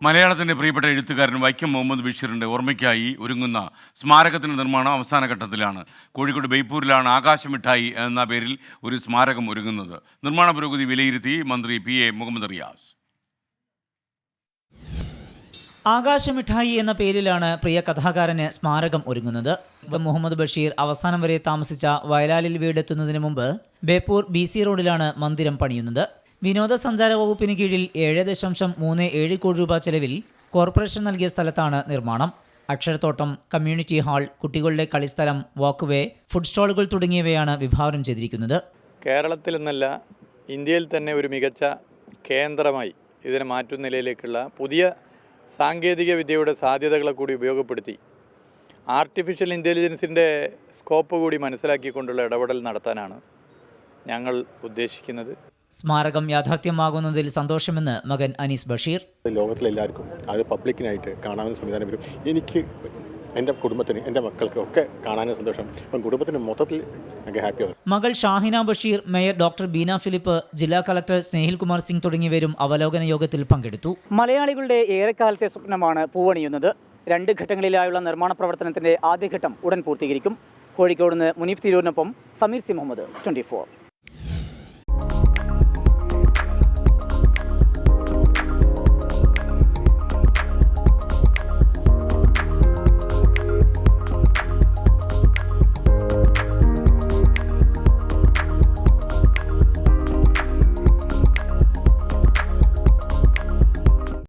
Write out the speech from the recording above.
മലയാളത്തിന്റെ പ്രിയപ്പെട്ട എഴുത്തുകാരൻ വൈക്കം മുഹമ്മദ് ബഷീറിന്റെ ഓർമ്മയ്ക്കായി ഒരുങ്ങുന്ന സ്മാരകത്തിന്റെ നിർമ്മാണം അവസാന ഘട്ടത്തിലാണ്. കോഴിക്കോട് ബേപ്പൂരിലാണ് ആകാശമിഠായി എന്ന പേരിൽ ഒരു സ്മാരകം ഒരുങ്ങുന്നത്. നിർമ്മാണ പുരോഗതി വിലയിരുത്തി മന്ത്രി PA മുഹമ്മദ് റിയാസ്. ആകാശമിഠായി എന്ന പേരിലാണ് പ്രിയ കഥാകാരന് സ്മാരകം ഒരുങ്ങുന്നത്. മുഹമ്മദ് ബഷീർ അവസാനം വരെ താമസിച്ച വയലാലിൽ വീടെത്തുന്നതിന് മുമ്പ് ബേപ്പൂർ BC റോഡിലാണ് മന്ദിരം പണിയുന്നത്. വിനോദസഞ്ചാര വകുപ്പിന് കീഴിൽ 7.37 കോടി രൂപ ചെലവിൽ കോർപ്പറേഷൻ നൽകിയ സ്ഥലത്താണ് നിർമ്മാണം. അക്ഷരത്തോട്ടം, കമ്മ്യൂണിറ്റി ഹാൾ, കുട്ടികളുടെ കളിസ്ഥലം, വാക്ക്വേ, ഫുഡ് സ്റ്റാളുകൾ തുടങ്ങിയവയാണ് വിഭാവനം ചെയ്തിരിക്കുന്നത്. കേരളത്തിൽ നിന്നല്ല, ഇന്ത്യയിൽ തന്നെ ഒരു മികച്ച കേന്ദ്രമായി ഇതിനെ മാറ്റുന്ന നിലയിലേക്കുള്ള പുതിയ സാങ്കേതിക വിദ്യയുടെ സാധ്യതകളെ കൂടി ഉപയോഗപ്പെടുത്തി ആർട്ടിഫിഷ്യൽ ഇൻ്റലിജൻസിൻ്റെ സ്കോപ്പ് കൂടി മനസ്സിലാക്കിക്കൊണ്ടുള്ള ഇടപെടൽ നടത്താനാണ് ഞങ്ങൾ ഉദ്ദേശിക്കുന്നത്. സ്മാരകം യാഥാർത്ഥ്യമാകുന്നതിൽ സന്തോഷമെന്ന് മകൻ അനീസ് ബഷീർ. ലോകത്തിലെല്ലാവർക്കും അത് പബ്ലിക്കിനായിട്ട് കാണാവുന്ന സംവിധാനം വരും. എനിക്ക്, എൻ്റെ കുടുംബത്തിന്, എൻ്റെ മക്കൾക്ക് ഒക്കെ കാണാനും സന്തോഷം. അപ്പം കുടുംബത്തിന് മൊത്തത്തിൽ എനിക്ക് ഹാപ്പിയാണ്. മകൾ Shahina Basheer, mayor doctor Beena Philip, ജില്ലാ കളക്ടർ സ്നേഹിൽ കുമാർ സിംഗ് തുടങ്ങിയവരും അവലോകന യോഗത്തിൽ പങ്കെടുത്തു. മലയാളികളുടെ ഏറെക്കാലത്തെ സ്വപ്നമാണ് പൂവണിയുന്നത്. 2 ഘട്ടങ്ങളിലായുള്ള നിർമ്മാണ പ്രവർത്തനത്തിന്റെ ആദ്യഘട്ടം ഉടൻ പൂർത്തീകരിക്കും. കോഴിക്കോട് നിന്ന് മുനീഫ് തിരൂരിനൊപ്പം സമീർ സി മുഹമ്മദ്, 24.